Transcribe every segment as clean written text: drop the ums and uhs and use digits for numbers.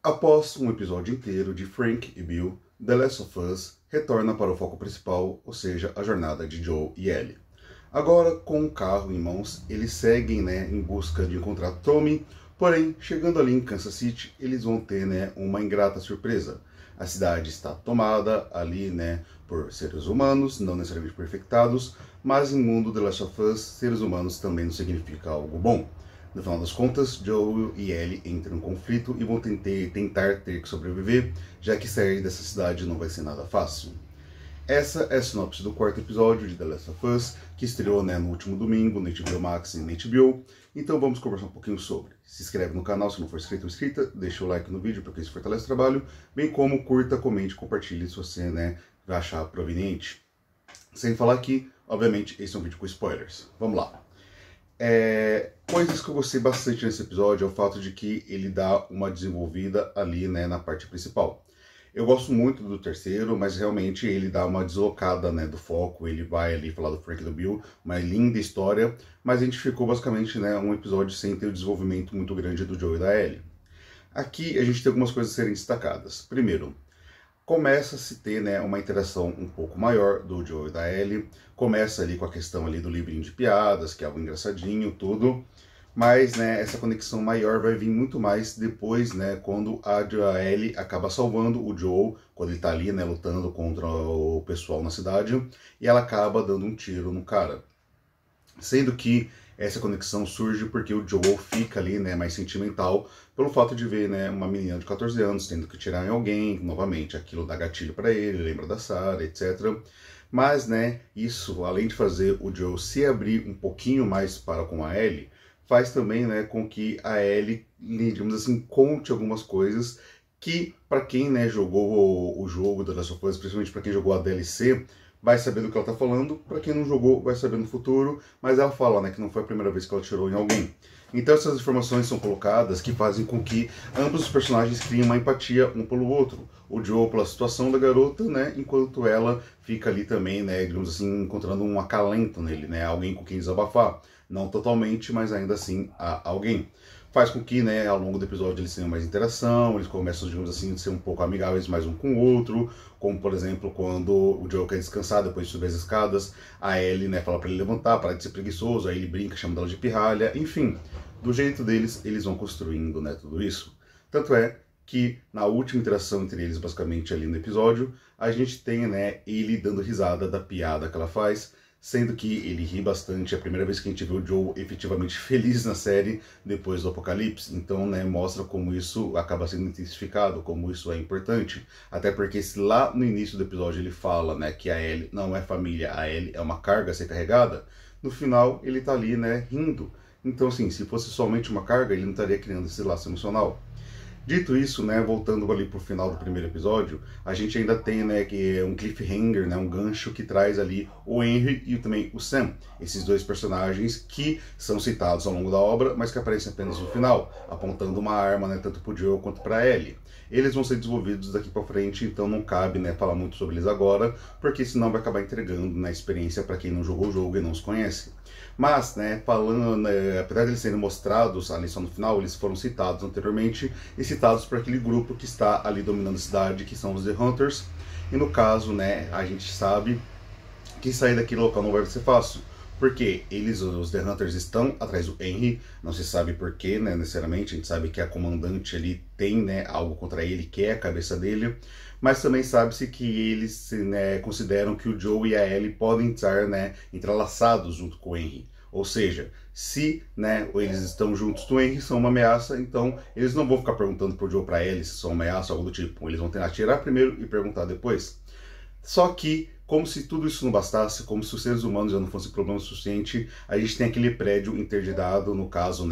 Após um episódio inteiro de Frank e Bill, The Last of Us retorna para o foco principal, ou seja, a jornada de Joel e Ellie. Agora, com o carro em mãos, eles seguem em busca de encontrar Tommy, porém, chegando ali em Kansas City, eles vão ter uma ingrata surpresa. A cidade está tomada ali por seres humanos, não necessariamente perfectados, mas em mundo The Last of Us, seres humanos também não significa algo bom. No final das contas, Joel e Ellie entram em conflito e vão tentar ter que sobreviver, já que sair dessa cidade não vai ser nada fácil. Essa é a sinopse do quarto episódio de The Last of Us, que estreou no último domingo, no HBO Max e no HBO. Então vamos conversar um pouquinho sobre. Se inscreve no canal se não for inscrito ou inscrita, deixa o like no vídeo porque isso fortalece o trabalho, bem como curta, comente, compartilhe se você vai achar proveniente. Sem falar que, obviamente, esse é um vídeo com spoilers. Vamos lá. Coisas que eu gostei bastante nesse episódio é o fato de que ele dá uma desenvolvida ali na parte principal. Eu gosto muito do terceiro, mas realmente ele dá uma deslocada do foco, ele vai ali falar do Frank e do Bill, uma linda história, mas a gente ficou basicamente um episódio sem ter o desenvolvimento muito grande do Joel e da Ellie. Aqui a gente tem algumas coisas a serem destacadas. Primeiro, começa a se ter uma interação um pouco maior do Joel e da Ellie, começa ali com a questão ali do livrinho de piadas, que é algo engraçadinho, tudo, mas essa conexão maior vai vir muito mais depois, quando a Ellie acaba salvando o Joel, quando ele tá ali, lutando contra o pessoal na cidade, e ela acaba dando um tiro no cara. Sendo que essa conexão surge porque o Joel fica ali, mais sentimental, pelo fato de ver, uma menina de 14 anos tendo que tirar em alguém, novamente, aquilo dá gatilho para ele, lembra da Sarah, etc. Mas, isso, além de fazer o Joel se abrir um pouquinho mais para com a Ellie, faz também, com que a Ellie, digamos assim, conte algumas coisas que, para quem, jogou o jogo da Last of Us, principalmente para quem jogou a DLC, vai saber do que ela tá falando, para quem não jogou vai saber no futuro, mas ela fala que não foi a primeira vez que ela tirou em alguém. Então essas informações são colocadas que fazem com que ambos os personagens criem uma empatia um pelo outro. O Joel pela situação da garota, enquanto ela fica ali também, digamos assim, encontrando um acalento nele, alguém com quem desabafar. Não totalmente, mas ainda assim há alguém. Faz com que, ao longo do episódio, eles tenham mais interação, eles começam, digamos assim, a ser um pouco amigáveis mais um com o outro, como, por exemplo, quando o Joel quer descansar depois de subir as escadas, a Ellie, fala pra ele levantar, parar de ser preguiçoso, aí ele brinca, chama ela de pirralha, enfim, do jeito deles, eles vão construindo, tudo isso. Tanto é que, na última interação entre eles, basicamente, ali no episódio, a gente tem, ele dando risada da piada que ela faz, sendo que ele ri bastante, é a primeira vez que a gente vê o Joel efetivamente feliz na série depois do apocalipse, então mostra como isso acaba sendo intensificado, como isso é importante, até porque se lá no início do episódio ele fala que a Ellie não é família, a Ellie é uma carga a ser carregada, no final ele tá ali rindo, então assim, se fosse somente uma carga ele não estaria criando esse laço emocional. Dito isso, voltando ali pro final do primeiro episódio, a gente ainda tem, que é um cliffhanger, um gancho que traz ali o Henry e também o Sam. Esses dois personagens que são citados ao longo da obra, mas que aparecem apenas no final, apontando uma arma, tanto pro Joel quanto pra Ellie. Eles vão ser desenvolvidos daqui para frente, então não cabe, falar muito sobre eles agora, porque senão vai acabar entregando na experiência para quem não jogou o jogo e não os conhece. Mas, falando, apesar de eles serem mostrados ali só no final, eles foram citados anteriormente e citados por aquele grupo que está ali dominando a cidade, que são os The Hunters. E no caso, a gente sabe que sair daquele local não vai ser fácil, porque eles, os The Hunters, estão atrás do Henry, não se sabe porquê, necessariamente, a gente sabe que a comandante ali tem, algo contra ele, que é a cabeça dele, mas também sabe-se que eles consideram que o Joel e a Ellie podem estar entrelaçados junto com o Henry. Ou seja, se eles estão juntos do Henry, são uma ameaça, então eles não vão ficar perguntando pro Joel pra Ellie se são uma ameaça ou algo do tipo. Eles vão tentar atirar primeiro e perguntar depois. Só que, como se tudo isso não bastasse, como se os seres humanos já não fossem problema suficiente, a gente tem aquele prédio interditado, no caso,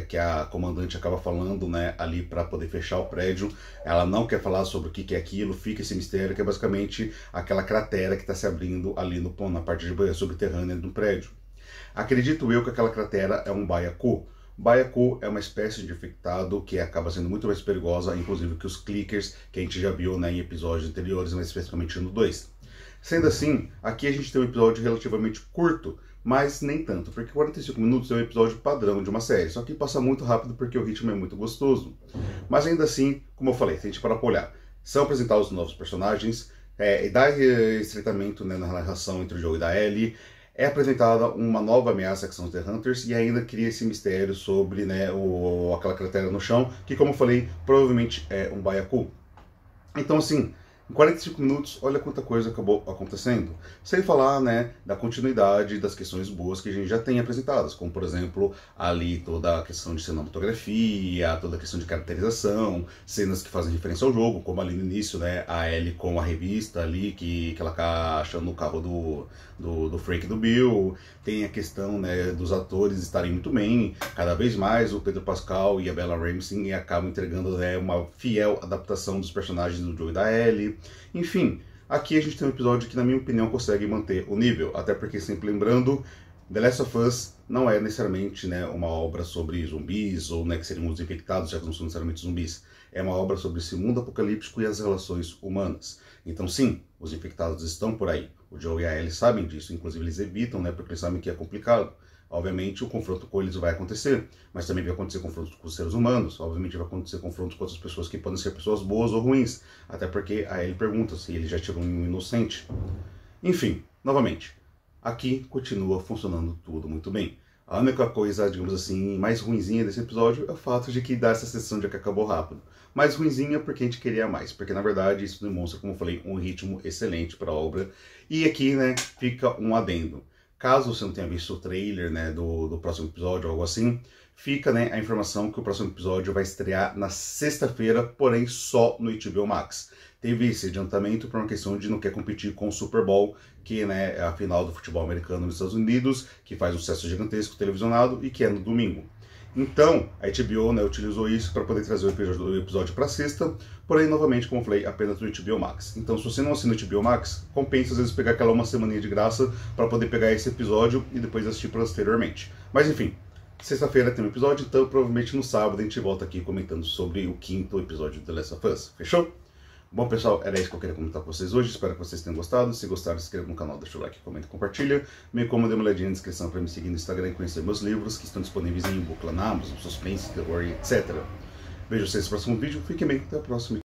que a comandante acaba falando, ali para poder fechar o prédio. Ela não quer falar sobre o que é aquilo, fica esse mistério, que é basicamente aquela cratera que está se abrindo ali na parte subterrânea do prédio. Acredito eu que aquela cratera é um baiacu. Baiacu é uma espécie de infectado que acaba sendo muito mais perigosa, inclusive que os clickers, que a gente já viu em episódios anteriores, mas especificamente no 2. Sendo assim, aqui a gente tem um episódio relativamente curto, mas nem tanto, porque 45 minutos é um episódio padrão de uma série, só que passa muito rápido porque o ritmo é muito gostoso. Mas ainda assim, como eu falei, se a gente parar pra olhar, são apresentados novos personagens, e dá estreitamento, né, na relação entre o Joe e da Ellie, é apresentada uma nova ameaça que são os The Hunters e ainda cria esse mistério sobre, né, aquela cratera no chão, que, como eu falei, provavelmente é um Byaku. Então, assim, em 45 minutos, olha quanta coisa acabou acontecendo. Sem falar, né, da continuidade das questões boas que a gente já tem apresentadas, como, por exemplo, ali toda a questão de cinematografia, toda a questão de caracterização, cenas que fazem referência ao jogo, como ali no início, né, a Ellie com a revista ali, que ela tá achando no carro do Frank e do Bill. Tem a questão, né, dos atores estarem muito bem, cada vez mais o Pedro Pascal e a Bella Ramsey acabam entregando, né, uma fiel adaptação dos personagens do Joe e da Ellie. Enfim, aqui a gente tem um episódio que, na minha opinião, consegue manter o nível, até porque, sempre lembrando, The Last of Us não é necessariamente, né, uma obra sobre zumbis, ou, né, que seriam os infectados, já que não são necessariamente zumbis. É uma obra sobre esse mundo apocalíptico e as relações humanas. Então, sim, os infectados estão por aí. O Joe e a Ellie sabem disso, inclusive eles evitam, né, porque eles sabem que é complicado. Obviamente o confronto com eles vai acontecer, mas também vai acontecer confronto com os seres humanos, obviamente vai acontecer confronto com outras pessoas que podem ser pessoas boas ou ruins, até porque a Ellie pergunta se ele já tirou um inocente. Enfim, novamente, aqui continua funcionando tudo muito bem. A única coisa, digamos assim, mais ruinzinha desse episódio é o fato de que dá essa sensação de que acabou rápido. Mais ruinzinha porque a gente queria mais, porque na verdade isso demonstra, como eu falei, um ritmo excelente para a obra. E aqui, né, fica um adendo. Caso você não tenha visto o trailer, né, do próximo episódio ou algo assim, fica, né, a informação que o próximo episódio vai estrear na sexta-feira, porém só no HBO Max. Teve esse adiantamento por uma questão de não quer competir com o Super Bowl, que, né, é a final do futebol americano nos Estados Unidos, que faz um sucesso gigantesco televisionado e que é no domingo. Então, a HBO, né, utilizou isso para poder trazer o episódio para sexta, porém, novamente, como eu falei, apenas no HBO Max. Então, se você não assina o HBO Max, compensa às vezes pegar aquela uma semaninha de graça para poder pegar esse episódio e depois assistir posteriormente. Mas enfim, sexta-feira tem um episódio, então provavelmente no sábado a gente volta aqui comentando sobre o 5º episódio de The Last of Us. Fechou? Bom, pessoal, era isso que eu queria comentar com vocês hoje. Espero que vocês tenham gostado. Se gostaram, se inscreva no canal, deixa o like, comenta e compartilha. Bem como dê uma olhadinha na descrição para me seguir no Instagram e conhecer meus livros, que estão disponíveis em e-book lá na Amazon, suspense, terror e etc. Vejo vocês no próximo vídeo. Fiquem bem, até a próxima.